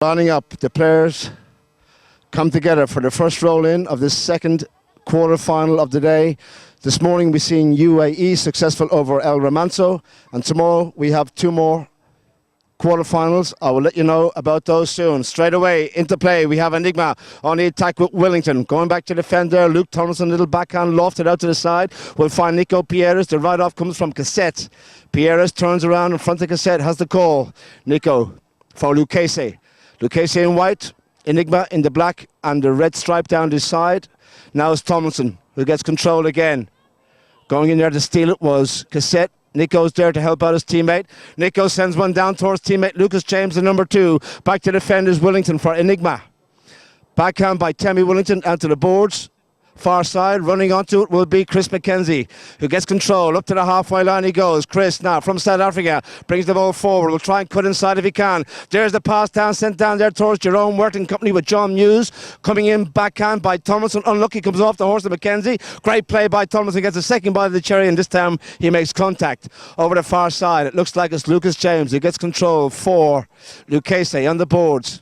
Lining up, the players come together for the first roll-in of this second quarter-final of the day. This morning we've seen UAE successful over El Romanzo, and tomorrow we have two more quarterfinals. I will let you know about those soon. Straight away into play, we have Enigma on the attack with Wellington. Going back to defend there, Luke Thomason, little backhand lofted out to the side. We'll find Nico Pierres. The right-off comes from Cassette. Pierres turns around in front of Cassette, has the call. Nico for Lucchese. Lucchese in white, Enigma in the black and the red stripe down the side. Now it's Tomlinson who gets control again. Going in there to steal it was Cassette. Nico's there to help out his teammate. Nico sends one down towards teammate Lucas James, the number 2. Back to defenders Wellington for Enigma. Backhand by Tammy Wellington out to the boards. Far side, running onto it will be Chris McKenzie, who gets control. Up to the halfway line he goes. Chris now from South Africa brings the ball forward. Will try and cut inside if he can. There's the pass down, sent down there towards Jerome, working company with John Muse. Coming in backhand by Tomlinson. Unlucky, comes off the horse of McKenzie. Great play by Tomlinson. Gets a second bite of the cherry, and this time he makes contact over the far side. It looks like it's Lucas James who gets control for Lucchese on the boards.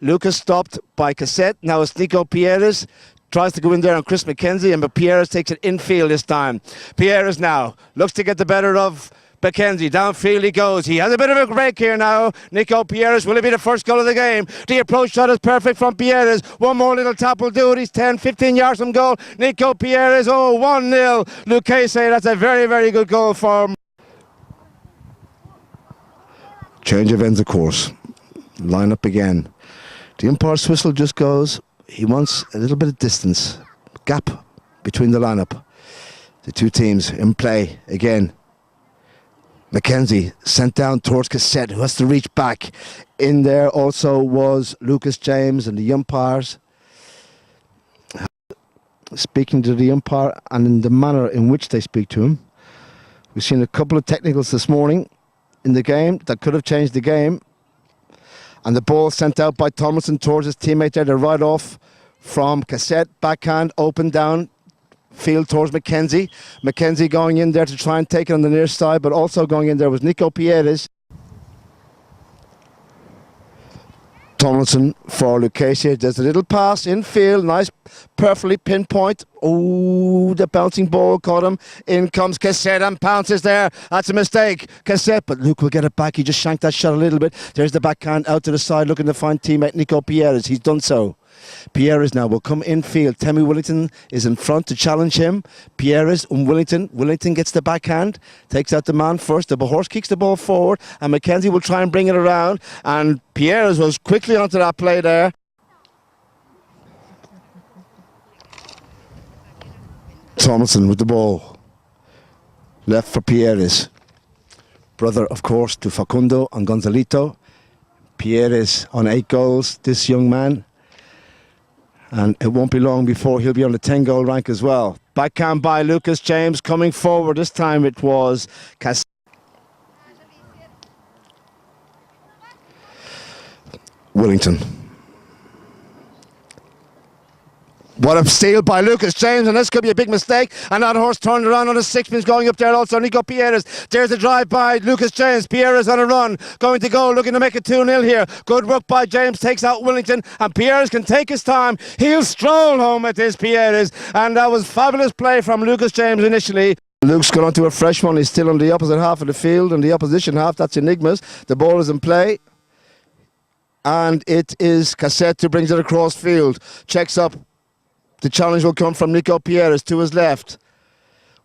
Lucas stopped by Cassette. Now it's Nico Pierres. Tries to go in there on Chris McKenzie, but Pierres takes it infield this time. Pierres now looks to get the better of McKenzie. Downfield he goes. He has a bit of a break here now. Nico Pierres, will it be the first goal of the game? The approach shot is perfect from Pierres. One more little tap will do it. He's 10, 15 yards from goal. Nico Pierres, 1-0. Lucchese, that's a very, very good goal for him. Change of ends, of course. Line up again. The umpire's whistle just goes. He wants a little bit of distance, gap between the lineup. The two teams in play again. McKenzie sent down towards Cassette, who has to reach back. In there also was Lucas James, and the umpires speaking to the umpire and in the manner in which they speak to him. We've seen a couple of technicals this morning in the game that could have changed the game. And the ball sent out by Tomlinson towards his teammate there, the right off from Cassette. Backhand, open down field towards McKenzie. McKenzie going in there to try and take it on the near side, but also going in there was Nico Pierres. Tomlinson for Lucchese. There's a little pass infield, nice, perfectly pinpoint. Oh, the bouncing ball caught him. In comes Cassette and pounces there. That's a mistake. Cassette, but Luke will get it back. He just shanked that shot a little bit. There's the backhand out to the side, looking to find teammate Nico Pierres. He's done so. Pierres now will come infield. Tammy Wellington is in front to challenge him. Pierres and Wellington. Wellington gets the backhand, takes out the man first. The horse kicks the ball forward, and McKenzie will try and bring it around. And Pierres was quickly onto that play there. Tomlinson with the ball. Left for Pierres. Brother, of course, to Facundo and Gonzalito. Pierres on 8 goals, this young man. And it won't be long before he'll be on the 10-goal rank as well. Backhand by Lucas James coming forward. This time it was Wellington. What a steal by Lucas James, and this could be a big mistake. And that horse turned around on a sixpence, going up there also. Nico Pierres. There's a drive by Lucas James. Pierres on a run, going to go, looking to make it 2-0 here. Good work by James, takes out Wellington, and Pierres can take his time. He'll stroll home at this Pierres, and that was fabulous play from Lucas James initially. Luke's gone on to a fresh one. He's still on the opposite half of the field, and the opposition half, that's Enigma's. The ball is in play, and it is Cassette who brings it across field. Checks up. The challenge will come from Nico Pierres to his left.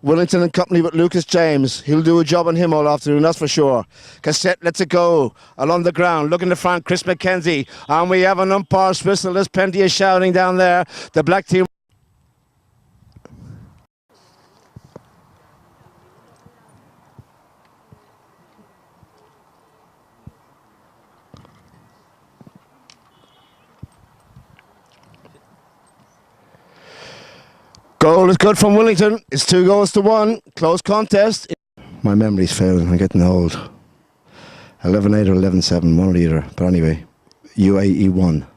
Wellington in company with Lucas James. He'll do a job on him all afternoon, that's for sure. Cassette lets it go along the ground, looking to find Chris McKenzie. And we have an umpire's whistle. There's plenty of shouting down there. The black team. Goal is good from Wellington. It's 2-1. Close contest. My memory's failing. I'm getting old. 11-8 or 11-7, one or the other. But anyway, UAE won.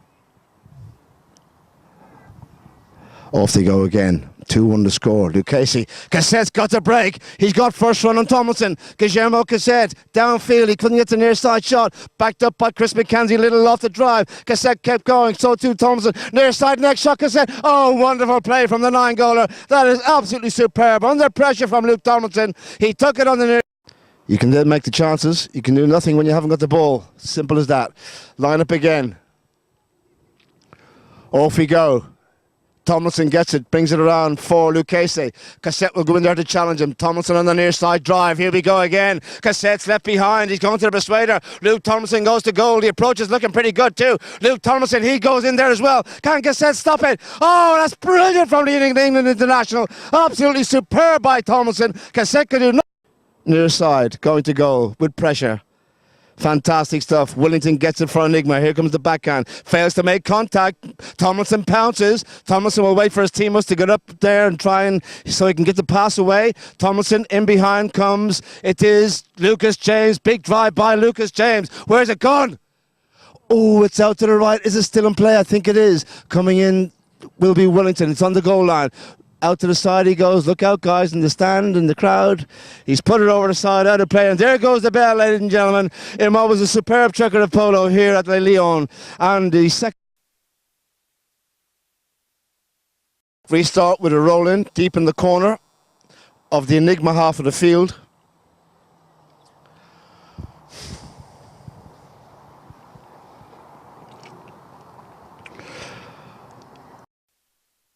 Off they go again. 2-1 to score. Lucchese. Cassette's got the break. He's got first run on Tomlinson. Guillermo Cassette downfield. He couldn't get the near side shot. Backed up by Chris McKenzie. Little off the drive. Cassette kept going. So too Tomlinson. Near side next shot. Cassette. Oh, wonderful play from the 9-goaler. That is absolutely superb. Under pressure from Luke Tomlinson. He took it on the near. You can then make the chances. You can do nothing when you haven't got the ball. Simple as that. Line up again. Off we go. Tomlinson gets it, brings it around for Lucchese. Cassette will go in there to challenge him. Tomlinson on the near side drive. Here we go again. Cassette's left behind. He's going to the persuader. Luke Tomlinson goes to goal. The approach is looking pretty good too. Luke Tomlinson, he goes in there as well. Can Cassette stop it? Oh, that's brilliant from the England international. Absolutely superb by Tomlinson. Cassette could do nothing. Near side, going to goal with pressure. Fantastic stuff. Wellington gets it for Enigma. Here comes the backhand. Fails to make contact. Tomlinson pounces. Tomlinson will wait for his teammates to get up there and try and so he can get the pass away. Tomlinson in behind comes. It is Lucas James. Big drive by Lucas James. Where's it gone? Oh, it's out to the right. Is it still in play? I think it is. Coming in will be Wellington. It's on the goal line. Out to the side he goes. Look out, guys, in the stand, in the crowd. He's put it over the side, out of play, and there goes the bell, ladies and gentlemen. It was a superb checker of polo here at Le Lyon. And the second restart with a roll-in deep in the corner of the Enigma half of the field.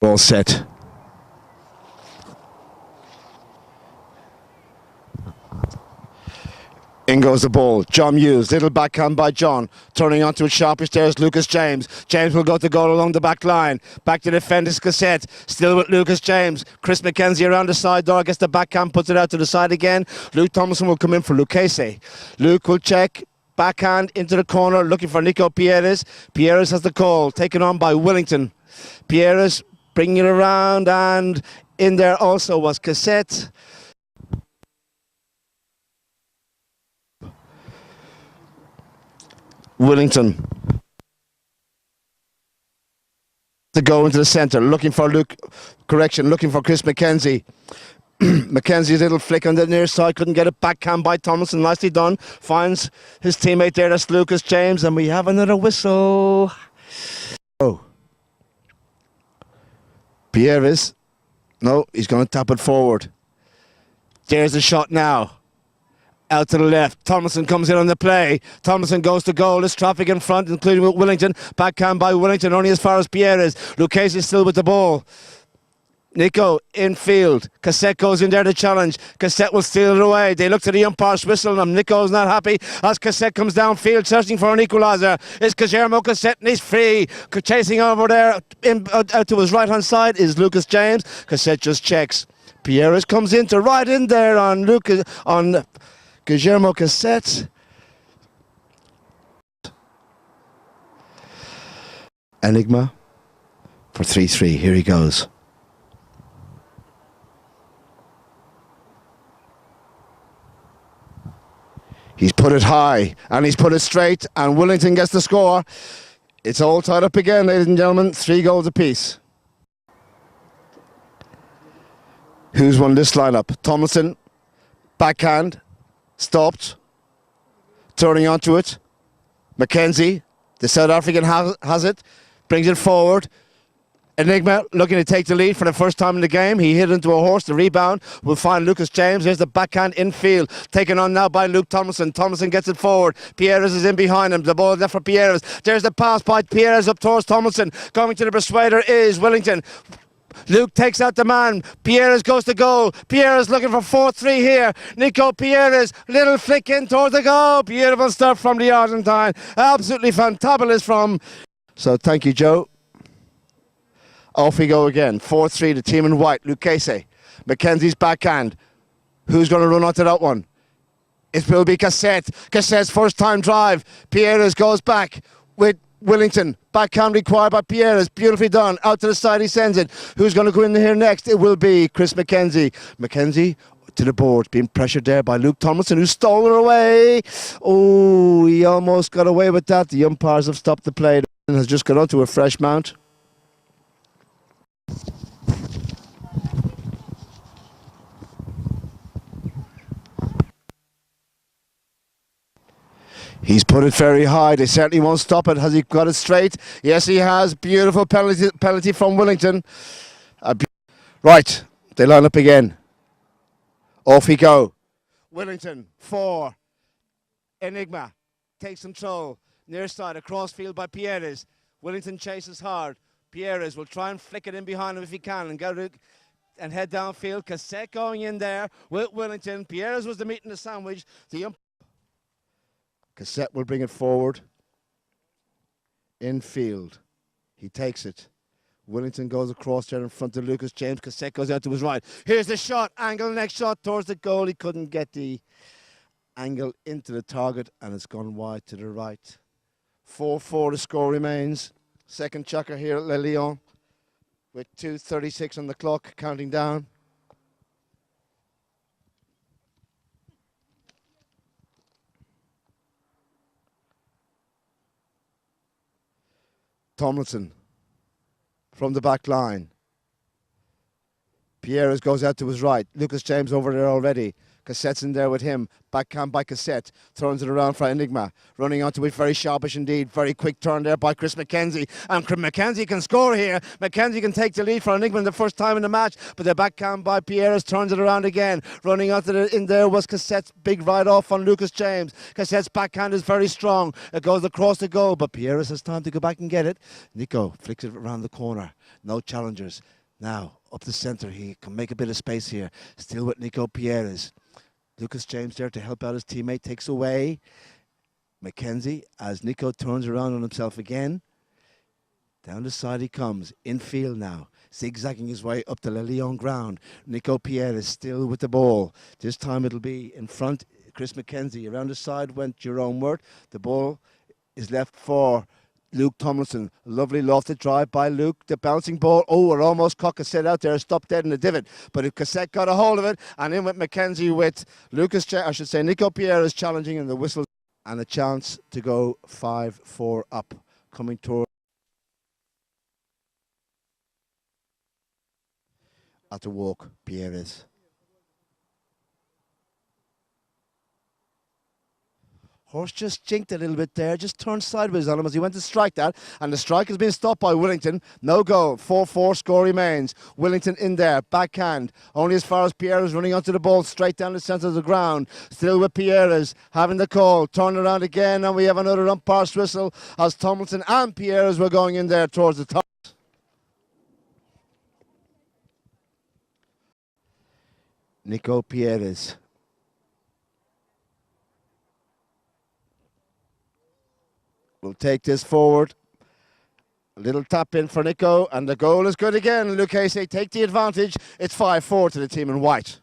All set. In goes the ball. John Hughes. Little backhand by John. Turning onto it sharpish. There's Lucas James. James will go to goal along the back line. Back to defend is Cassette. Still with Lucas James. Chris McKenzie around the side door. Gets the backhand. Puts it out to the side again. Luke Thompson will come in for Lucchese. Luke will check. Backhand into the corner. Looking for Nico Pierres. Pierres has the call. Taken on by Wellington. Pierres bringing it around. And in there also was Cassette. Wellington to go into the centre, looking for looking for Chris McKenzie. McKenzie's little flick on the near side, couldn't get it. Backhand by Tomlinson, nicely done. Finds his teammate there, that's Lucas James, and we have another whistle. Oh. Pierres, no, he's going to tap it forward. There's the shot now. Out to the left. Tomlinson comes in on the play. Tomlinson goes to goal. There's traffic in front, including with Wellington. Backhand by Wellington, only as far as Pierres. Lucchese is still with the ball. Nico, infield. Cassette goes in there to challenge. Cassette will steal it away. They look to the umpire's whistle, and Nico's not happy as Cassette comes downfield searching for an equaliser. It's Guillermo Cassette, and he's free. Chasing over there out to his right-hand side is Lucas James. Cassette just checks. Pierres comes in to right in there on Guillermo Cassette. Enigma for 3-3. Here he goes. He's put it high and he's put it straight, and Wellington gets the score. It's all tied up again, ladies and gentlemen. 3 goals apiece. Who's won this lineup? Tomlinson, backhand. Stopped, turning onto it. McKenzie, the South African has it, brings it forward. Enigma looking to take the lead for the first time in the game. He hit into a horse. The rebound will find Lucas James. There's the backhand infield, taken on now by Luke Tomlinson. Tomlinson gets it forward. Pierres is in behind him. The ball left for Pierres. There's the pass by Pierres up towards Tomlinson. Going to the persuader is Wellington. Luke takes out the man. Pierres goes to goal. Pierres looking for 4-3 here. Nico Pierres, little flick in towards the goal. Beautiful stuff from the Argentine. Absolutely fantabulous from. So thank you, Joe. Off we go again. 4-3, the team in white. Lucchese. McKenzie's backhand. Who's going to run onto that one? It will be Cassette. Cassette's first time drive. Pierres goes back with Wellington. Backhand required by Pierres. Beautifully done. Out to the side he sends it. Who's going to go in here next? It will be Chris McKenzie. McKenzie to the board. Being pressured there by Luke Tomlinson, who stole her away. Oh, he almost got away with that. The umpires have stopped the play and has just got onto a fresh mount. He's put it very high. They certainly won't stop it. Has he got it straight? Yes, he has. Beautiful penalty from Wellington. Right, they line up again. Off we go. Wellington, 4. Enigma takes control. Near side, across field by Pierres. Wellington chases hard. Pierres will try and flick it in behind him if he can and go to and head downfield. Cassette going in there with Wellington. Pierres was the meat in the sandwich. Cassette will bring it forward. Infield. He takes it. Wellington goes across there in front of Lucas James. Cassette goes out to his right. Here's the shot. Angle, next shot towards the goal. He couldn't get the angle into the target, and it's gone wide to the right. 4-4 the score remains. Second chucker here at Le Lion with 2:36 on the clock, counting down. Tomlinson from the back line. Pierres goes out to his right. Lucas James over there already. Cassette's in there with him. Backhand by Cassette. Turns it around for Enigma. Running onto it very sharpish indeed. Very quick turn there by Chris McKenzie. And McKenzie can score here. McKenzie can take the lead for Enigma the first time in the match. But the backhand by Pierres turns it around again. Running onto it in there was Cassette's big ride off on Lucas James. Cassette's backhand is very strong. It goes across the goal. But Pierres has time to go back and get it. Nico flicks it around the corner. No challengers. Now up the centre. He can make a bit of space here. Still with Nico Pierres. Lucas James there to help out his teammate, takes away McKenzie as Nico turns around on himself again. Down the side he comes, infield now, zigzagging his way up the Le Lion ground. Nico Pierre is still with the ball. This time it'll be in front, Chris McKenzie. Around the side went Jerome Wirt. The ball is left for Luke Tomlinson. Lovely lofted drive by Luke. The bouncing ball. Oh, it almost caught Cassette out there. Stopped dead in the divot. But if Cassette got a hold of it, and in with McKenzie with Nico Pierre is challenging, and the whistle. And a chance to go 5-4 up. Coming toward. At the walk, Pierre is. Horse just jinked a little bit there, just turned sideways on him as he went to strike that, and the strike has been stopped by Wellington. No goal, 4-4 score remains. Wellington in there, backhand, only as far as Pierre is running onto the ball, straight down the centre of the ground. Still with Pierre is having the call, turn around again, and we have another umpire's whistle as Tomlinson and Pierre were going in there towards the top. Nico Pierres. We'll take this forward. A little tap in for Nico, and the goal is good again. Lucchese take the advantage. It's 5-4 to the team in white.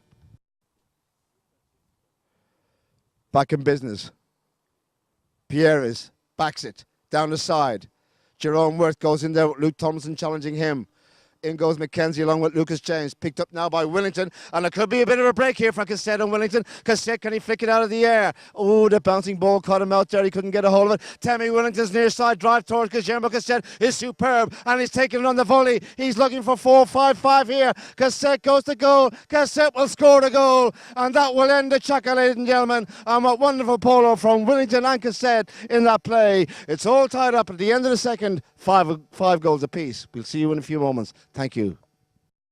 Back in business. Pierres backs it down the side. Jerome Wirt goes in there with Luke Thompson challenging him. In goes McKenzie along with Lucas James. Picked up now by Wellington. And it could be a bit of a break here for Cassette and Wellington. Cassette, can he flick it out of the air? Oh, the bouncing ball caught him out there. He couldn't get a hold of it. Tammy Wellington's near side drive towards Guillermo Cassette is superb. And he's taking it on the volley. He's looking for 4-5-5 here. Cassette goes to goal. Cassette will score the goal. And that will end the chaka, ladies and gentlemen. And what wonderful polo from Wellington and Cassette in that play. It's all tied up at the end of the second. Five goals apiece. We'll see you in a few moments. Thank you.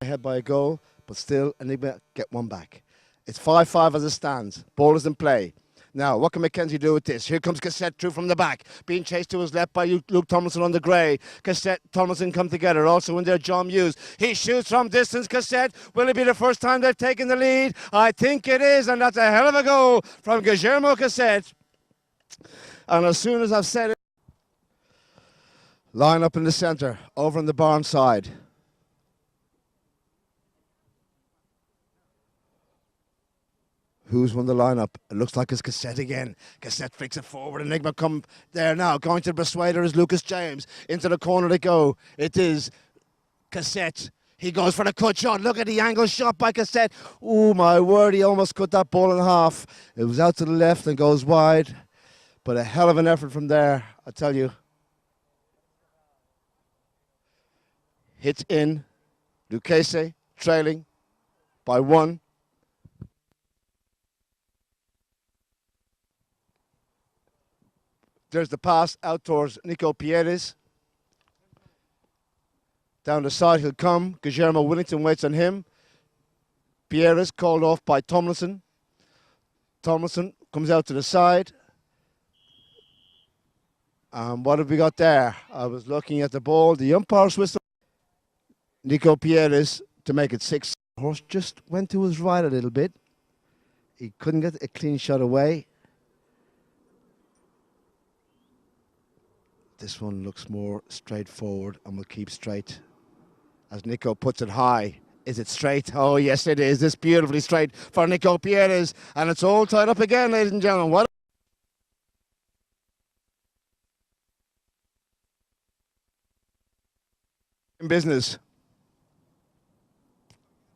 Ahead by a goal, but still Enigma get one back. It's 5-5 as it stands. Ball is in play. Now, what can McKenzie do with this? Here comes Cassette through from the back. Being chased to his left by Luke Tomlinson on the grey. Cassette, Tomlinson come together. Also in there, John Muse. He shoots from distance, Cassette. Will it be the first time they've taken the lead? I think it is, and that's a hell of a goal from Guillermo Cassette. And as soon as I've said it, line up in the centre, over on the barn side. Who's won the lineup? It looks like it's Cassette again. Cassette flicks it forward. Enigma come there now. Going to the persuader is Lucas James. Into the corner they go. It is Cassette. He goes for the cut shot. Look at the angle shot by Cassette. Oh, my word. He almost cut that ball in half. It was out to the left and goes wide. But a hell of an effort from there, I tell you. Hits in. Lucchese trailing by 1. There's the pass out towards Nico Pieres. Down the side he'll come. Guillermo Willington waits on him. Pieres called off by Tomlinson. Tomlinson comes out to the side. What have we got there? I was looking at the ball. The umpire's whistle. Nico Pieres to make it 6. Horse just went to his right a little bit. He couldn't get a clean shot away. This one looks more straightforward and will keep straight. As Nico puts it high. Is it straight? Oh, yes, it is. It's beautifully straight for Nico Pieres. And it's all tied up again, ladies and gentlemen. What in business.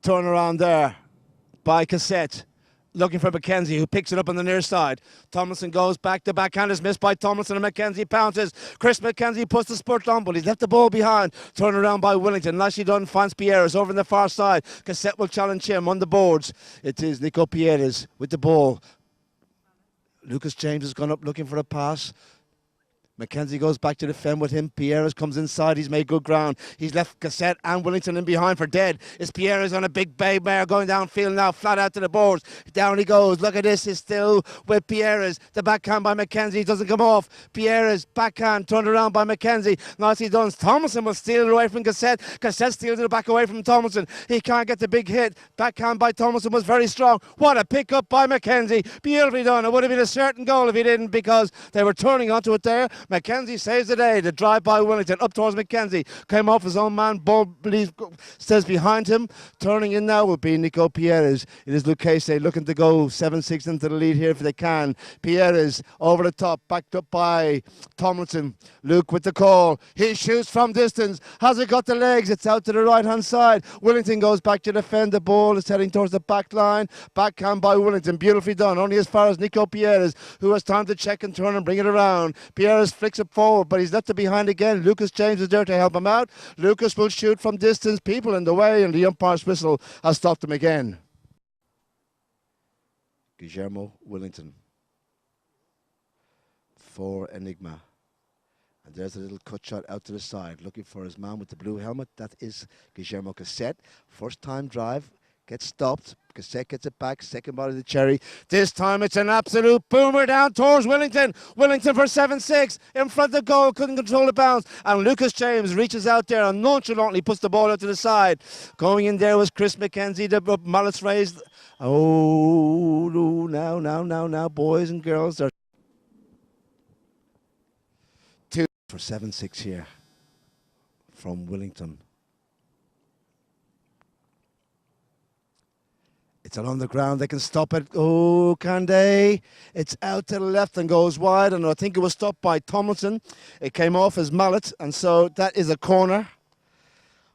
Turn around there by Cassette. Looking for McKenzie, who picks it up on the near side. Tomlinson goes back. The backhand is missed by Tomlinson, and McKenzie pounces. Chris McKenzie puts the spurt on, but he's left the ball behind. Turn around by Willington. Nicely done, finds Pierres over on the far side. Cassette will challenge him on the boards. It is Nico Pieres with the ball. Lucas James has gone up looking for a pass. McKenzie goes back to defend with him. Pierres comes inside. He's made good ground. He's left Cassette and Willington in behind for dead. Is Pierres on a big bay mare going downfield now, flat out to the boards. Down he goes. Look at this. He's still with Pierres. The backhand by McKenzie doesn't come off. Pierres backhand turned around by McKenzie. Nicely done. Tomlinson will steal it away from Cassette. Cassette steals it back away from Tomlinson. He can't get the big hit. Backhand by Tomlinson was very strong. What a pick up by McKenzie. Beautifully done. It would have been a certain goal if he didn't, because they were turning onto it there. McKenzie saves the day. The drive by Willington up towards McKenzie. Came off his own man. Ball stays behind him. Turning in now will be Nico Pieres. It is Lucchese looking to go 7-6 into the lead here if they can. Pieres over the top. Backed up by Tomlinson. Luke with the call. He shoots from distance. Has it got the legs? It's out to the right hand side. Willington goes back to defend. The ball is heading towards the back line. Backhand by Willington. Beautifully done. Only as far as Nico Pieres, who has time to check and turn and bring it around. Pieres flicks it forward, but he's left it behind again. Lucas James is there to help him out. Lucas will shoot from distance. People in the way, and the umpire's whistle has stopped him again. Guillermo Willington for Enigma. And there's a little cut shot out to the side, looking for his man with the blue helmet. That is Guillermo Cassette. First time drive, gets stopped. Cassette gets it back, second ball of the cherry. This time it's an absolute boomer down towards Willington. Willington for 7-6 in front of goal, couldn't control the bounce. And Lucas James reaches out there and nonchalantly puts the ball out to the side. Going in there was Chris McKenzie, the mallets raised. Oh, now, boys and girls. They're 2 for 7-6 here from Willington. It's along the ground. They can stop it. Oh, can they? It's out to the left and goes wide. And I think it was stopped by Tomlinson. It came off his mallet. And so that is a corner.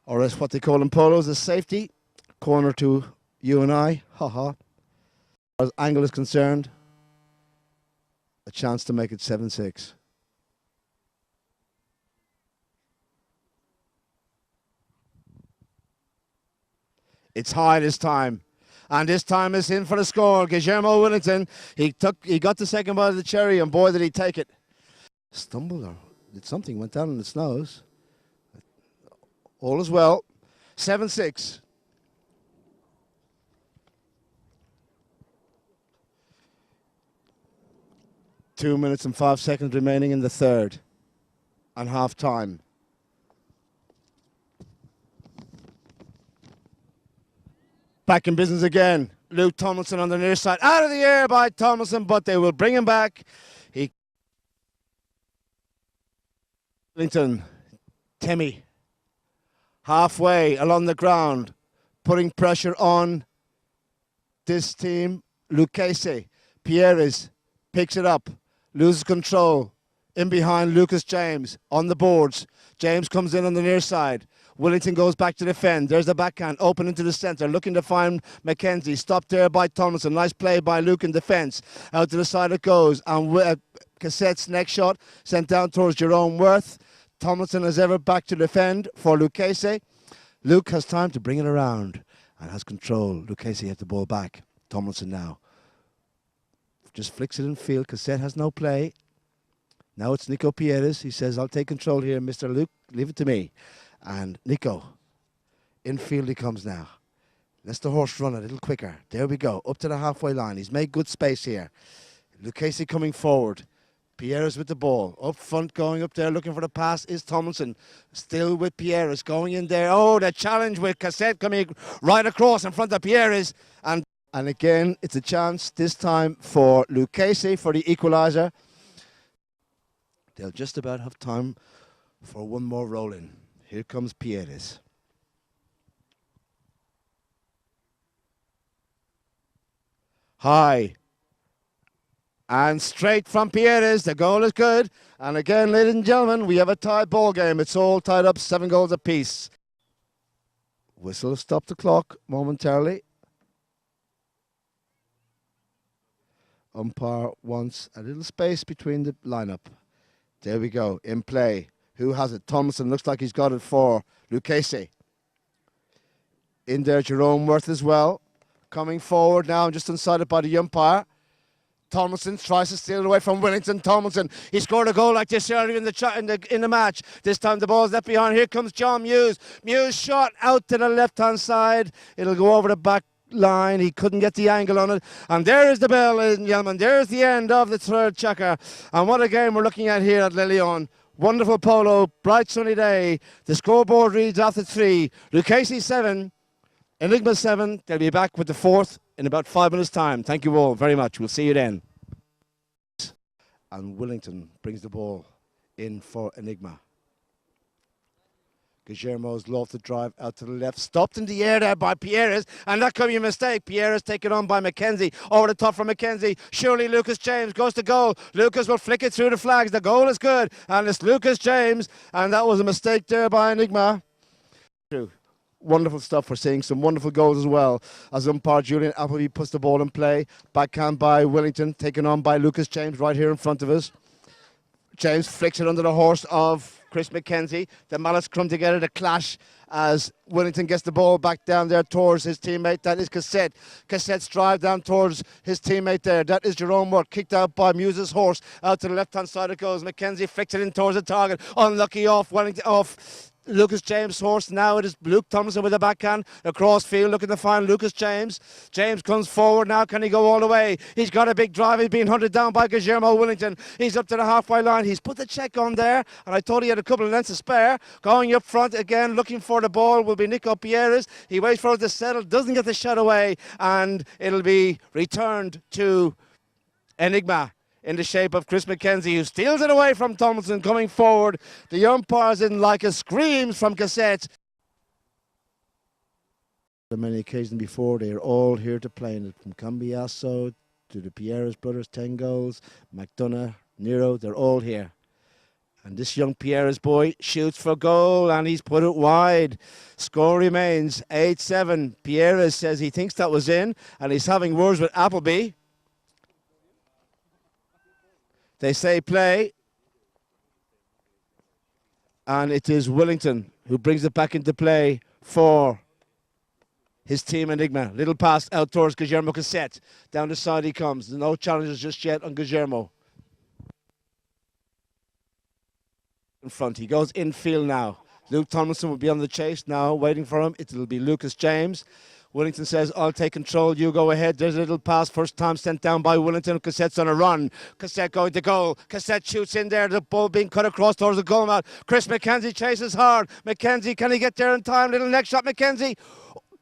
Or as what they call in polos, a safety. Corner to you and I. Ha. As angle is concerned, a chance to make it 7-6. It's high this time. And this time it's in for the score. Guillermo Willington, he got the second bite of the cherry, and boy did he take it. Stumbled or did something, went down in its nose. All is well. 7-6. Two minutes and 5 seconds remaining in the third. And half time. Back in business again. Luke Tomlinson on the near side. Out of the air by Tomlinson, but they will bring him back. Willington, Timmy, halfway along the ground, putting pressure on this team. Lucchese, Pierres picks it up, loses control. In behind Lucas James on the boards. James comes in on the near side. Willington goes back to defend. There's the backhand, open into the centre, looking to find McKenzie. Stopped there by Tomlinson. Nice play by Luke in defence. Out to the side it goes. And Cassette's next shot sent down towards Jerome Worth. Tomlinson is ever back to defend for Lucchese. Luke has time to bring it around and has control. Lucchese has the ball back. Tomlinson now just flicks it in field. Cassette has no play. Now it's Nico Pierres. He says, I'll take control here, Mr. Luke. Leave it to me. And Nico, infield he comes now. Let's the horse run a little quicker. There we go. Up to the halfway line. He's made good space here. Lucchese coming forward. Pierres with the ball. Up front, going up there, looking for the pass is Tomlinson. Still with Pierres, going in there. Oh, the challenge with Cassette coming right across in front of Pierres. And again, it's a chance this time for Lucchese for the equaliser. They'll just about have time for one more roll-in. Here comes Pierres. High. And straight from Pierres, the goal is good. And again, ladies and gentlemen, we have a tied ball game. It's all tied up, 7 goals apiece. Whistle stop the clock momentarily. Umpire wants a little space between the lineup. There we go, in play. Who has it? Thompson looks like he's got it for Lucchese. In there, Jerome Worth as well. Coming forward now, just inside it by the umpire. Tomlinson tries to steal it away from Wellington. Tomlinson, he scored a goal like this earlier in the match. This time the ball's left behind. Here comes John Muse. Muse shot out to the left-hand side. It'll go over the back line. He couldn't get the angle on it. And there is the bell, ladies and gentlemen. There's the end of the third checker. And what a game we're looking at here at Le Lion. Wonderful polo, bright sunny day. The scoreboard reads after 3. Lucchese 7, Enigma 7. They'll be back with the 4th in about 5 minutes' time. Thank you all very much. We'll see you then. And Wellington brings the ball in for Enigma. Guillermo's lofted drive out to the left. Stopped in the air there by Pierres. And that could be a mistake. Pierres taken on by McKenzie. Over the top from McKenzie. Surely Lucas James goes to goal. Lucas will flick it through the flags. The goal is good. And it's Lucas James. And that was a mistake there by Enigma. Wonderful stuff. We're seeing some wonderful goals as well. As umpire Julian Appleby puts the ball in play. Backhand by Wellington. Taken on by Lucas James right here in front of us. James flicks it under the horse of Chris McKenzie. The mallets come together to clash as Wellington gets the ball back down there towards his teammate. That is Cassette. Cassette's drive down towards his teammate there. That is Jerome Work, kicked out by Muse's horse. Out to the left-hand side it goes. McKenzie flicks it in towards the target. Unlucky off Wellington, off Lucas James' horse. Now it is Luke Thompson with a backhand across field looking to find Lucas James. James comes forward now. Can he go all the way? He's got a big drive. He's being hunted down by Guillermo Wellington. He's up to the halfway line. He's put the check on there, and I thought he had a couple of lengths to spare. Going up front again, looking for the ball will be Nico Pierres. He waits for it to settle, doesn't get the shot away, and it'll be returned to Enigma in the shape of Chris McKenzie, who steals it away from Tomlinson coming forward. The umpires didn't like it. Screams from Cassette. On many occasions before, they are all here to play in it. From Cambiasso to the Pierres brothers, 10 goals. McDonough, Nero, they're all here. And this young Pierres boy shoots for goal, and he's put it wide. Score remains 8-7. Pierres says he thinks that was in, and he's having words with Appleby. They say play, and it is Wellington who brings it back into play for his team Enigma. Little pass out towards Guillermo Cassette. Down the side he comes. No challenges just yet on Guillermo. In front, he goes infield now. Luke Tomlinson will be on the chase now, waiting for him. It'll be Lucas James. Wellington says, I'll take control, you go ahead. There's a little pass, first time sent down by Wellington. Cassette's on a run. Cassette going to goal. Cassette shoots in there, the ball being cut across towards the goal mouth. Chris McKenzie chases hard. McKenzie, can he get there in time? Little next shot, McKenzie.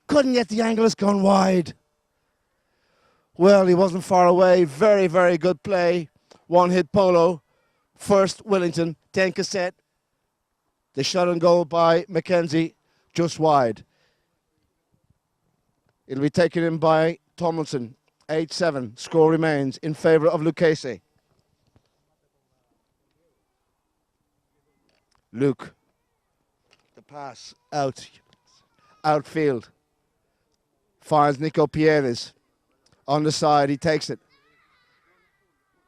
Couldn't get the angle, it's gone wide. Well, he wasn't far away. Very, very good play. One hit polo. First Wellington, then Cassette. The shot on goal by McKenzie, just wide. It'll be taken in by Tomlinson. 8-7. Score remains in favour of Lucchese. Luke. The pass out. Outfield. Finds Nico Pierres. On the side, he takes it.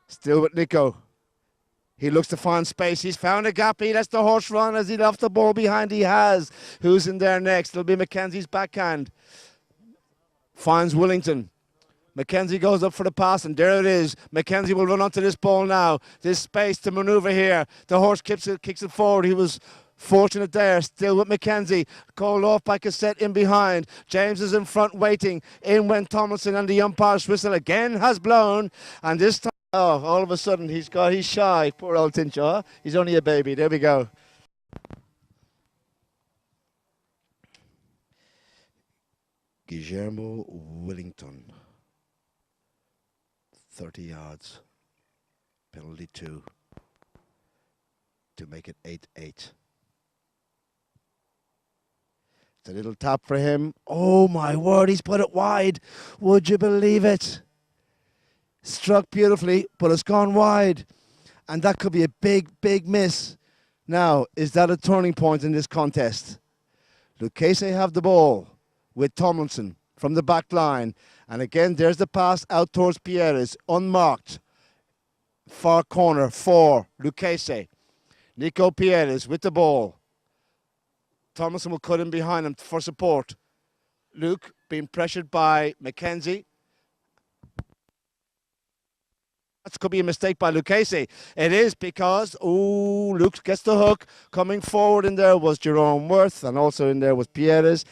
Still with Nico. He looks to find space. He's found a gap. He lets the horse run as he left the ball behind. He has. Who's in there next? It'll be McKenzie's backhand. Finds Wellington. Mackenzie goes up for the pass, and there it is. Mackenzie will run onto this ball now. There's space to manoeuvre here. The horse kicks it forward. He was fortunate there. Still with Mackenzie. Called off by Cassette in behind. James is in front waiting. In went Tomlinson, and the umpire's whistle again has blown. And this time, oh, all of a sudden he's shy. Poor old Tincho. He's only a baby. There we go. Guillermo Willington. 30 yards. Penalty 2 to make it 8-8. It's a little tap for him. Oh my word, he's put it wide. Would you believe it? Struck beautifully, but it's gone wide. And that could be a big, big miss. Now, is that a turning point in this contest? Lucchese have the ball with Tomlinson from the back line. And again, there's the pass out towards Pierres, unmarked. Far corner for Lucchese. Nico Pierres with the ball. Tomlinson will cut in behind him for support. Luke being pressured by Mackenzie. That could be a mistake by Lucchese. It is because, Luke gets the hook. Coming forward in there was Jerome Worth, and also in there was Pierres.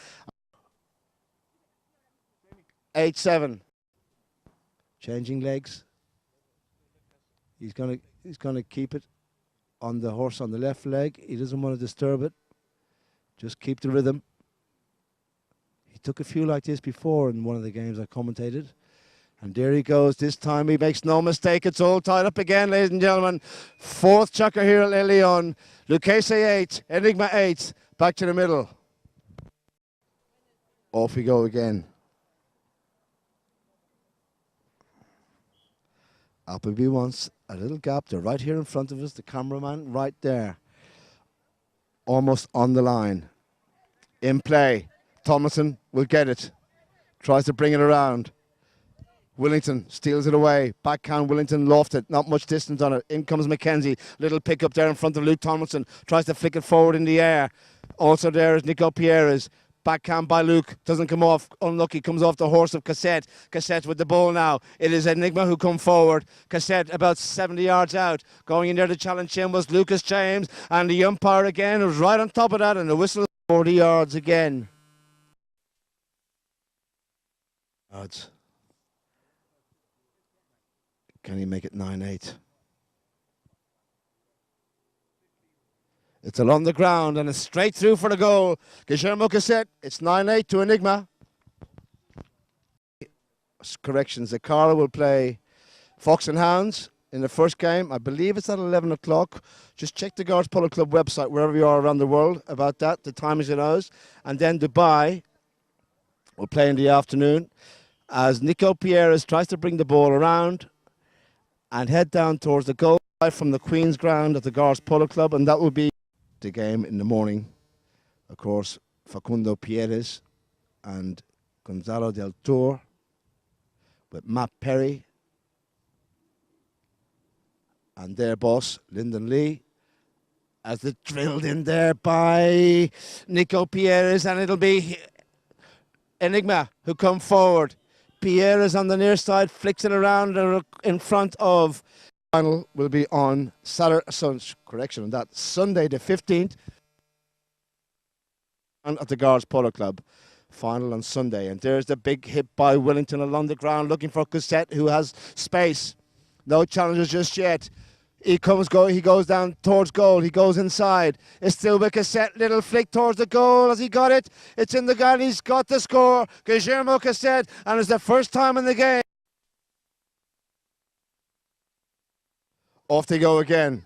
8-7. Changing legs. He's gonna keep it on the horse on the left leg. He doesn't want to disturb it. Just keep the rhythm. He took a few like this before in one of the games I commentated. And there he goes. This time he makes no mistake. It's all tied up again, ladies and gentlemen. Fourth chucker here at Le Leon. Lucchese 8, Enigma 8. Back to the middle. Off we go again. Appleby wants a little gap. They're right here in front of us. The cameraman right there. Almost on the line. In play. Tomlinson will get it. Tries to bring it around. Willington steals it away. Backhand Willington lofted. Not much distance on it. In comes Mackenzie. Little pick up there in front of Luke Tomlinson. Tries to flick it forward in the air. Also there is Nico Pierres. Backhand by Luke. Doesn't come off. Unlucky. Comes off the horse of Cassette. Cassette with the ball now. It is Enigma who come forward. Cassette about 70 yards out. Going in there to challenge him was Lucas James. And the umpire again was right on top of that. And the whistle 40 yards again. Odds. Can he make it 9-8? It's along the ground and it's straight through for the goal. Guillermo Cassette, it's 9-8 to Enigma. Corrections, the Carl will play Fox and Hounds in the first game. I believe it's at 11 o'clock. Just check the Guards Polo Club website, wherever you are around the world, about that. The time is in ours. And then Dubai will play in the afternoon as Nico Pierres tries to bring the ball around and head down towards the goal from the Queen's Ground at the Guards Polo Club, and that will be the game in the morning. Of course, Facundo Pierres and Gonzalo del Tour with Matt Perry and their boss, Lyndon Lee, as they're drilled in there by Nico Pierres, and it'll be Enigma who come forward. Pierres on the near side, flicks it around in front of. Final will be on Sunday the 15th at the Guards Polo Club. Final on Sunday. And there's the big hit by Willington along the ground, looking for Cassette, who has space. No challenges just yet. He goes down towards goal. He goes inside. It's still with Cassette. Little flick towards the goal. Has he got it? It's in the goal. He's got the score. Guillermo Cassette. And it's the first time in the game. Off they go again.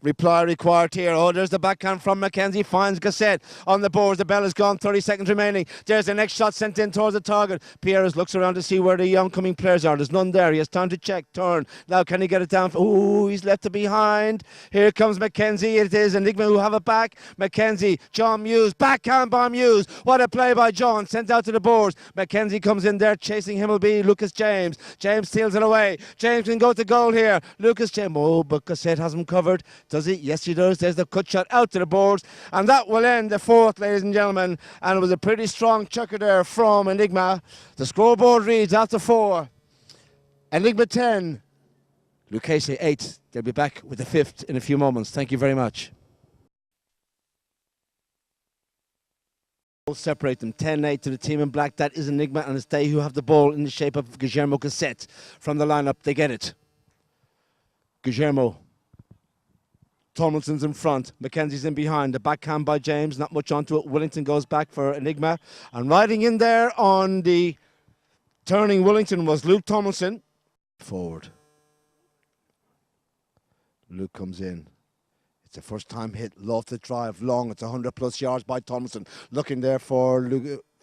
Reply required here. Oh, there's the backhand from Mackenzie. Finds Cassette on the boards. The bell is gone. 30 seconds remaining. There's the next shot sent in towards the target. Pierres looks around to see where the oncoming players are. There's none there. He has time to check. Turn. Now can he get it down? Oh, he's left it behind. Here comes Mackenzie. It is Enigma who have it back. Mackenzie. John Muse. Backhand by Muse. What a play by John. Sent out to the boards. Mackenzie comes in there. Chasing him will be Lucas James. James steals it away. James can go to goal here. Lucas James. Oh, but Cassette has him covered. Does he? Yes, he does. There's the cut shot out to the boards. And that will end the fourth, ladies and gentlemen. And it was a pretty strong chucker there from Enigma. The scoreboard reads after 4, Enigma 10, Lucchese 8. They'll be back with the 5th in a few moments. Thank you very much. We'll separate them. 10-8 to the team in black. That is Enigma and it's they who have the ball in the shape of Guillermo Cassette. From the lineup, they get it. Guillermo. Tomlinson's in front. Mackenzie's in behind. The backhand by James. Not much onto it. Willington goes back for Enigma. And riding in there on the turning Willington was Luke Tomlinson. Forward. Luke comes in. It's a first time hit. Lofted drive. Long. It's 100+ yards by Tomlinson. Looking there for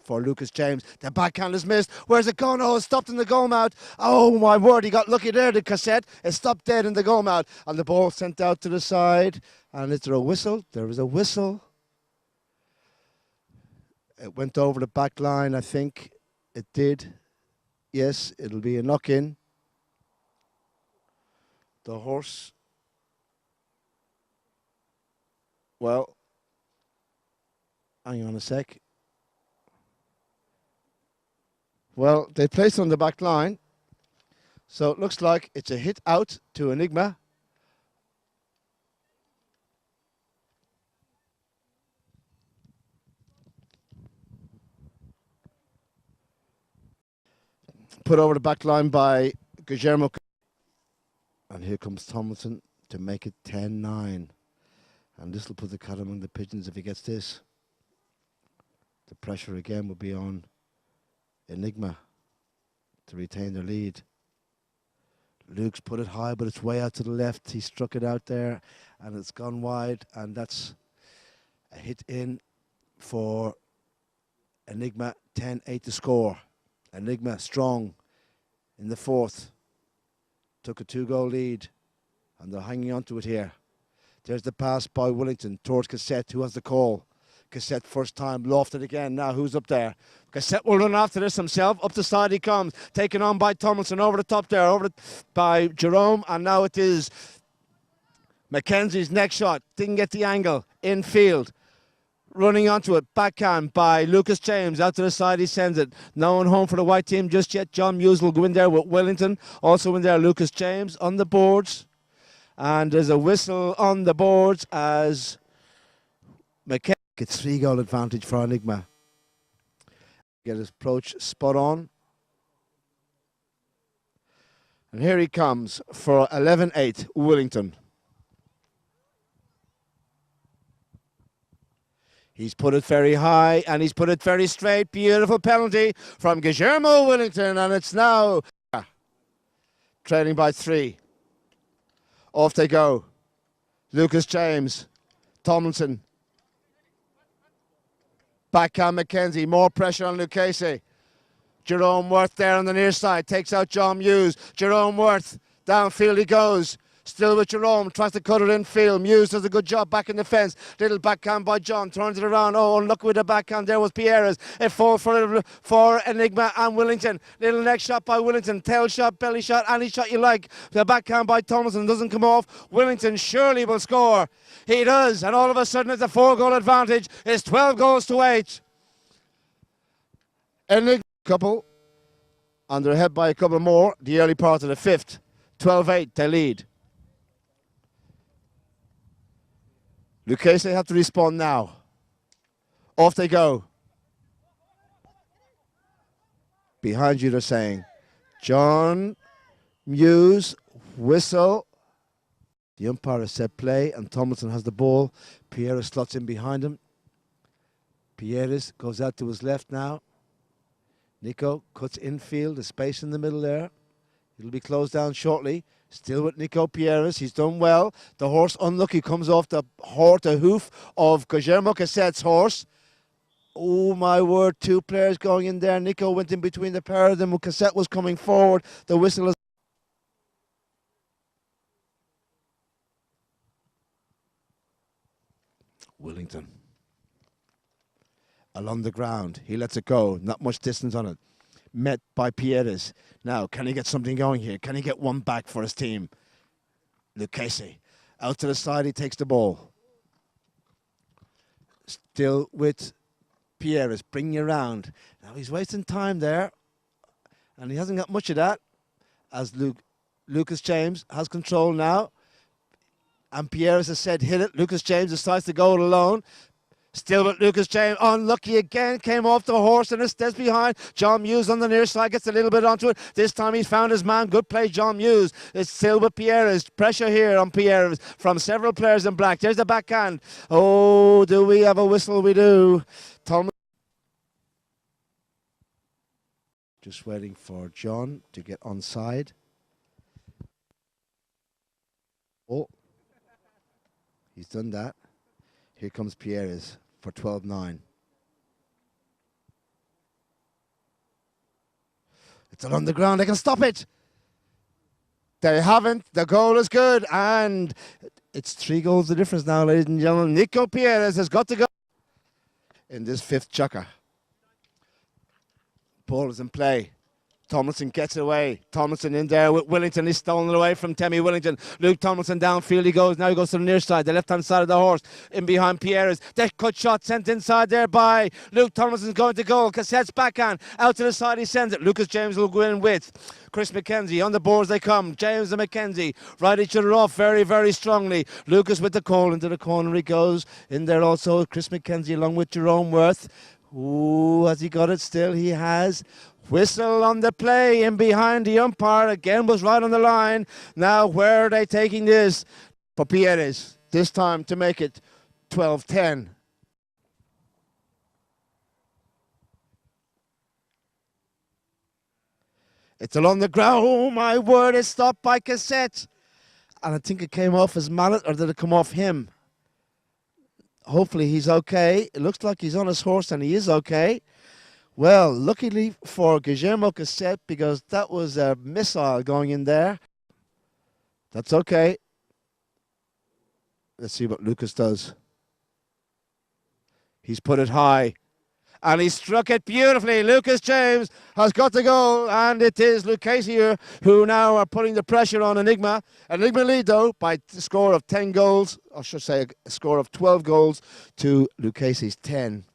Lucas James. The backhand is missed. Where's it gone? Oh, it's stopped in the goal mouth. Oh, my word. He got lucky there, the Cassette. It stopped dead in the goal mouth. And the ball sent out to the side. And is there a whistle? There was a whistle. It went over the back line, I think. It did. Yes, it'll be a knock-in. The horse. Well, hang on a sec. Well, they placed it on the back line. So it looks like it's a hit out to Enigma. Put over the back line by Guillermo. And here comes Tomlinson to make it 10-9. And this will put the cat among the pigeons if he gets this. The pressure again will be on Enigma to retain their lead. Luke's put it high, but it's way out to the left. He struck it out there, and it's gone wide, and that's a hit in for Enigma. 10-8 to score. Enigma strong in the 4th. Took a 2-goal lead, and they're hanging on to it here. There's the pass by Willington towards Cassette, who has the call. Cassette first time, lofted again. Now who's up there? Cassette will run after this himself. Up the side he comes. Taken on by Tomlinson. Over the top there. By Jerome. And now it is Mackenzie's next shot. Didn't get the angle. Infield. Running onto it. Backhand by Lucas James. Out to the side he sends it. No one home for the white team just yet. John Muse will go in there with Willington. Also in there Lucas James on the boards. And there's a whistle on the boards as Mackenzie gets 3-goal advantage for Enigma. Get his approach spot on. And here he comes for 11-8, Willington. He's put it very high and he's put it very straight. Beautiful penalty from Guillermo Willington, and it's now trailing by 3. Off they go. Lucas James. Tomlinson. Backhand Mackenzie. More pressure on Lucchese. Jerome Worth there on the near side. Takes out John Muse. Jerome Worth. Downfield he goes. Still with Jerome. Tries to cut it infield. Muse does a good job back in the fence. Little backhand by John. Turns it around. Oh, unlucky with the backhand. There was Pierres. It falls for Enigma and Willington. Little neck shot by Willington. Tail shot, belly shot, any shot you like. The backhand by Tomlinson doesn't come off. Willington surely will score. He does. And all of a sudden it's a 4-goal advantage. It's 12 goals to 8. Enigma couple. And they're ahead by a couple more. The early part of the 5th. 12-8 they lead. Lucchese have to respond now. Off they go. Behind you they're saying, John Muse, whistle. The umpire has said play and Tomlinson has the ball. Pierre slots in behind him. Pierres goes out to his left now. Nico cuts infield, a space in the middle there. It'll be closed down shortly. Still with Nico Pierres. He's done well. The horse unlucky comes off the hoof of Guillermo Cassette's horse. Oh my word, 2 players going in there. Nico went in between the pair of them. Cassette was coming forward. The whistle is Willington. Along the ground. He lets it go. Not much distance on it. Met by Pierres. Now, can he get something going here? Can he get one back for his team? Lucchese. Out to the side, he takes the ball. Still with Pierres, bringing you around. Now, he's wasting time there. And he hasn't got much of that. as Lucas James has control now. And Pierre, as I said, hit it. Lucas James decides to go it alone. Still with Lucas James, unlucky again, came off the horse and it's behind. John Muse on the near side, gets a little bit onto it. This time he's found his man, good play John Muse. It's still with Pierre's, pressure here on Pierre's from several players in black. There's the backhand. Oh, do we have a whistle? We do. Thomas. Just waiting for John to get onside. Oh, he's done that. Here comes Pierre's for 12-9. It's along the ground. They can stop it. They haven't. The goal is good. And it's 3 goals the difference now, ladies and gentlemen. Nico Pierres has got to go in this 5th chukker. Ball is in play. Tomlinson gets it away. Tomlinson in there with Willington. He's stolen it away from Temmie Willington. Luke Tomlinson downfield he goes. Now he goes to the near side, the left-hand side of the horse. In behind Pierre's. That cut shot sent inside there by Luke Tomlinson's going to goal. Cassette's backhand. Out to the side he sends it. Lucas James will go in with Chris McKenzie. On the boards they come. James and McKenzie ride each other off very, very strongly. Lucas with the call into the corner he goes. In there also Chris McKenzie along with Jerome Worth. Ooh, has he got it still? He has. Whistle on the play in behind the umpire. Again was right on the line. Now where are they taking this? For Pierres. This time to make it 12-10. It's along the ground. Oh my word, it's stopped by Cassette. And I think it came off his mallet, or did it come off him? Hopefully he's okay. It looks like he's on his horse and he is okay. Well, luckily for Guillermo Cassette, because that was a missile going in there. That's okay. Let's see what Lucas does. He's put it high. And he struck it beautifully. Lucas James has got the goal. And it is Lucchese who now are putting the pressure on Enigma. Enigma lead, though, by a score of 10 goals. I should say a score of 12 goals to Lucchese's 10.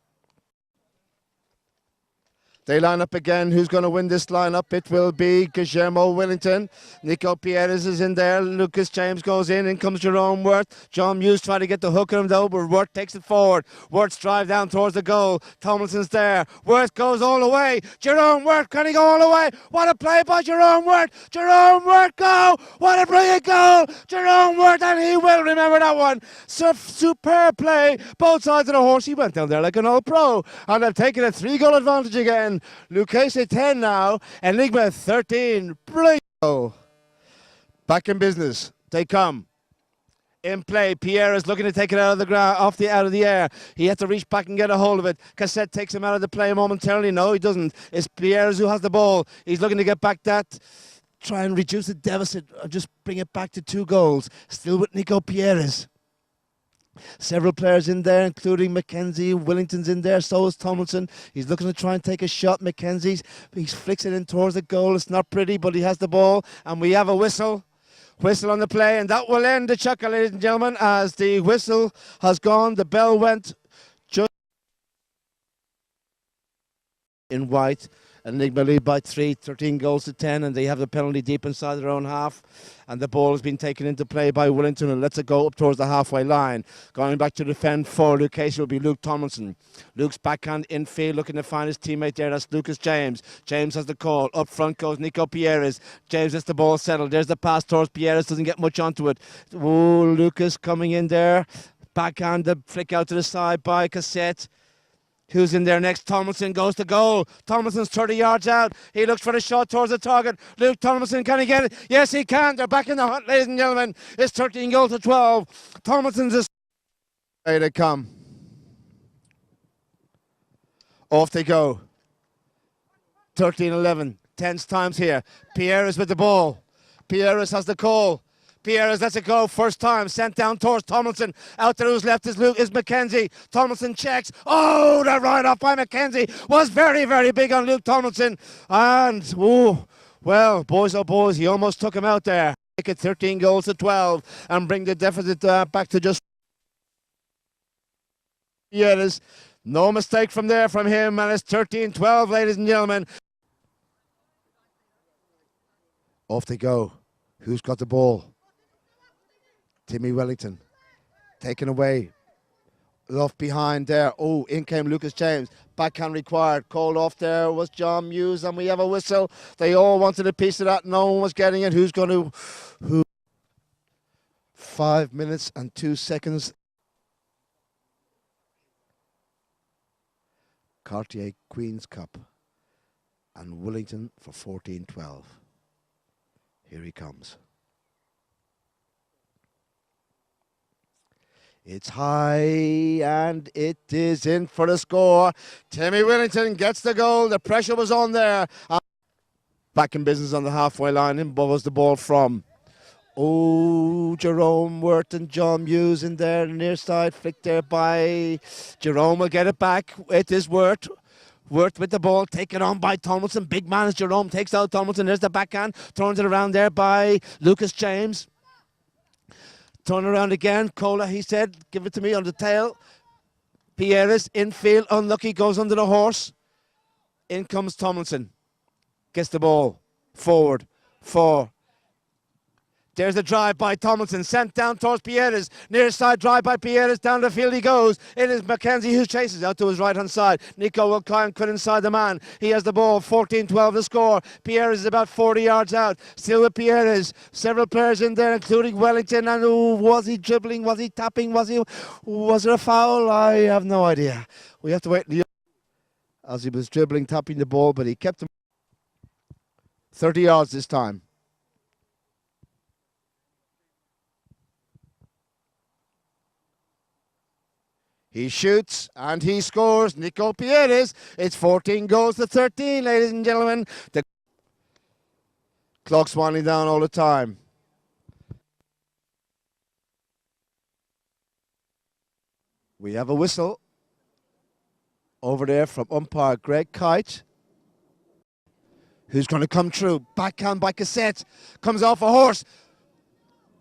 They line up again. Who's going to win this lineup? It will be Guillermo Willington. Nico Pierres is in there. Lucas James goes in. In comes Jerome Worth. John Muse trying to get the hook on him though, but Worth takes it forward. Worth's drive down towards the goal. Tomlinson's there. Worth goes all the way. Jerome Worth, can he go all the way? What a play by Jerome Worth. Jerome Worth, go! What a brilliant goal! Jerome Worth, and he will remember that one. Superb play. Both sides of the horse. He went down there like an old pro. And they've taken a 3-goal advantage again. Lucchese 10 now, Enigma 13. Brilliant. Back in business. They come. In play. Pierre is looking to take it out of the ground, out of the air. He has to reach back and get a hold of it. Cassette takes him out of the play momentarily. No, he doesn't. It's Pierre who has the ball. He's looking to get back that. Try and reduce the deficit. Or just bring it back to 2 goals. Still with Nico Pierres. Several players in there, including McKenzie. Willington's in there, so is Tomlinson. He's looking to try and take a shot. McKenzie, he flicks it in towards the goal. It's not pretty, but he has the ball. And we have a whistle. Whistle on the play, and that will end the chukker, ladies and gentlemen, as the whistle has gone. The bell went just in white. Enigma lead by 3, 13 goals to 10, and they have the penalty deep inside their own half. And the ball has been taken into play by Willington and lets it go up towards the halfway line. Going back to defend for Lucchese will be Luke Tomlinson. Luke's backhand infield looking to find his teammate there. That's Lucas James. James has the call. Up front goes Nico Pierres. James gets the ball settled. There's the pass towards Pierres. Doesn't get much onto it. Oh, Lucas coming in there. Backhand, the flick out to the side by Cassette. Who's in there next? Tomlinson goes to goal. Tomlinson's 30 yards out. He looks for the shot towards the target. Luke Tomlinson, can he get it? Yes, he can. They're back in the hunt, ladies and gentlemen. It's 13 goals to 12. Tomlinson's is... There they come. Off they go. 13-11. Tense times here. Pierres with the ball. Pierres has the call. Pierres lets it go. First time. Sent down towards Tomlinson. Out to who's left is McKenzie. Tomlinson checks. Oh, the ride off by McKenzie was very, very big on Luke Tomlinson. And, ooh, well, boys, oh boys, he almost took him out there. Make it 13 goals to 12 and bring the deficit back to just... Pierres. No mistake from there from him, and it's 13-12, ladies and gentlemen. Off they go. Who's got the ball? Timmy Wellington. Taken away. Left behind there. Oh, in came Lucas James. Backhand required. Called off there was John Muse, and we have a whistle. They all wanted a piece of that. No one was getting it. Who's going to... Who? 5 minutes and 2 seconds. Cartier Queen's Cup. And Wellington for 14-12. Here he comes. It's high and it is in for the score. Timmy Wellington gets the goal. The pressure was on there. Back in business on the halfway line. In was the ball from. Oh, Jerome Wirth and John Muse in there. Near side flick there by Jerome. Will get it back. It is Wirth. Wirth with the ball, taken on by Tomlinson. Big man as Jerome takes out Tomlinson. There's the backhand. Turns it around there by Lucas James. Turn around again. Cola, he said, give it to me on the tail. Pierres, infield, unlucky, goes under the horse. In comes Tomlinson. Gets the ball. Forward. 4. There's a drive by Tomlinson, sent down towards Pierres. Near side drive by Pierres, down the field he goes. It is Mackenzie who chases out to his right hand side. Nico will try and cut inside the man. He has the ball, 14-12 the score. Pierres is about 40 yards out. Still with Pierres. Several players in there, including Wellington. And was he dribbling? Was he tapping? Was there a foul? I have no idea. We have to wait as he was dribbling, tapping the ball, but he kept him 30 yards this time. He shoots and he scores. Nico Pierres. It's 14 goals to 13, ladies and gentlemen. The clock's winding down all the time. We have a whistle over there from umpire Greg Kite. Who's going to come through? Backhand by Cassette. Comes off a horse.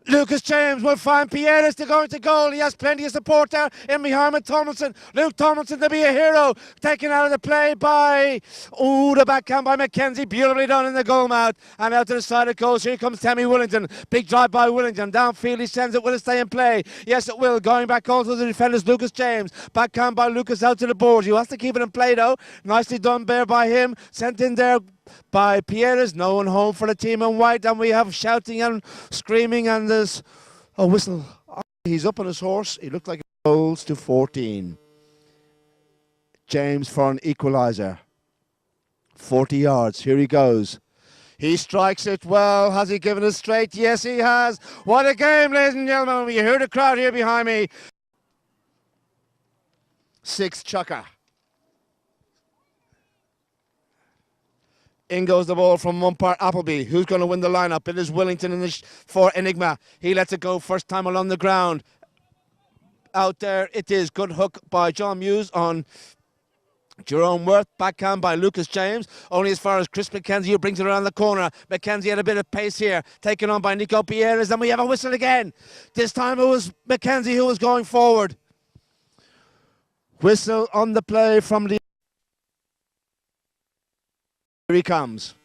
Lucas James will find Pierres to go into goal. He has plenty of support there in behind with Tomlinson. Luke Tomlinson to be a hero. Taken out of the play by, the backhand by Mackenzie. Beautifully done in the goal mouth. And out to the side it goes. Here comes Tammy Wellington. Big drive by Wellington. Downfield he sends it. Will it stay in play? Yes, it will. Going back also to the defenders, Lucas James. Backhand by Lucas out to the boards. He has to keep it in play though. Nicely done there by him. Sent in there by Pierres. No one home for the team in white, and we have shouting and screaming, and there's a whistle. He's up on his horse. He looked like goals to 14. James for an equaliser. 40 yards. Here he goes. He strikes it well. Has he given it straight? Yes, he has. What a game, ladies and gentlemen. You hear the crowd here behind me. 6 chucker. In goes the ball from umpire Appleby. Who's going to win the lineup? It is Wellington in for Enigma. He lets it go first time along the ground. Out there it is. Good hook by John Muse on Jerome Wirth. Backhand by Lucas James. Only as far as Chris Mackenzie, who brings it around the corner. Mackenzie had a bit of pace here. Taken on by Nico Pierres. And we have a whistle again. This time it was Mackenzie who was going forward. Whistle on the play from the... Here he comes.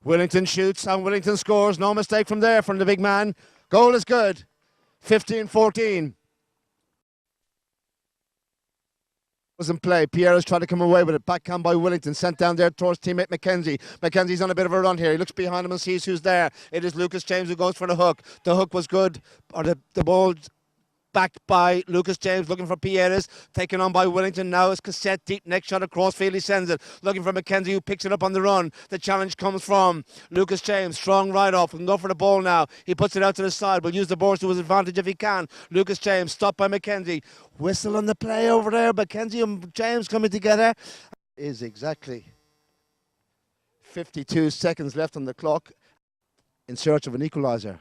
Wellington shoots and Wellington scores. No mistake from there from the big man. Goal is good. 15-14. Was in play. Pierre's tried to come away with it. Backhand by Wellington. Sent down there towards teammate Mackenzie. Mackenzie's on a bit of a run here. He looks behind him and sees who's there. It is Lucas James who goes for the hook. The hook was good. Or the ball... Backed by Lucas James, looking for Pierres, taken on by Wellington. Now it's Cassette, deep neck shot across field. He sends it, looking for Mackenzie, who picks it up on the run. The challenge comes from Lucas James, strong right off, can go for the ball now. He puts it out to the side, will use the boards to his advantage if he can. Lucas James, stopped by Mackenzie. Whistle on the play over there. Mackenzie and James coming together. Is exactly 52 seconds left on the clock in search of an equaliser.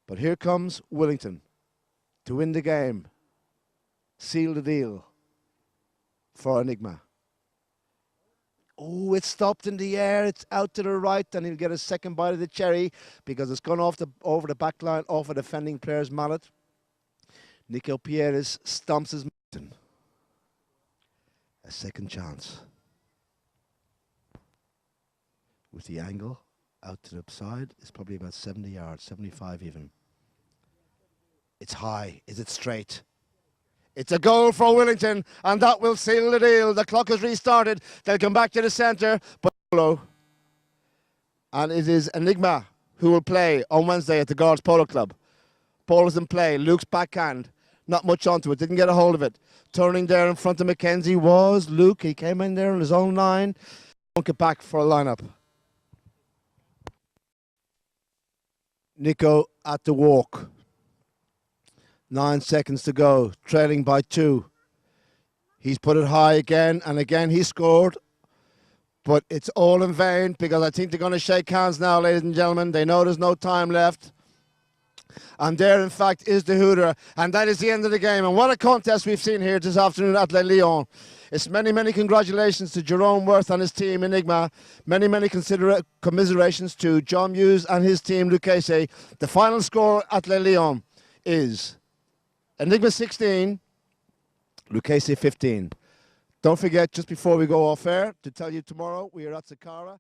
But here comes Wellington to win the game, seal the deal for Enigma. Oh, it's stopped in the air. It's out to the right, and he'll get a second bite of the cherry because it's gone off over the back line, off a defending player's mallet. Nico Pierres stomps his mountain. a second chance. With the angle out to the side, it's probably about 70 yards, 75 even. It's high. Is it straight? It's a goal for Willington, and that will seal the deal. The clock has restarted. They'll come back to the centre, but and it is Enigma who will play on Wednesday at the Guards Polo Club. Ball is in play. Luke's backhand. Not much onto it. Didn't get a hold of it. Turning there in front of Mackenzie was Luke. He came in there on his own line. Won't get back for a lineup. Nico at the walk. 9 seconds to go. Trailing by 2. He's put it high again, and again he scored. But it's all in vain, because I think they're going to shake hands now, ladies and gentlemen. They know there's no time left. And there, in fact, is the hooter. And that is the end of the game. And what a contest we've seen here this afternoon at Les Lions. It's many, many congratulations to Jerome Worth and his team, Enigma. Many, many commiserations to John Hughes and his team, Lucchese. The final score at Les Lions is Enigma 16, Lucchese 15. Don't forget, just before we go off air, to tell you tomorrow we are at Saqqara.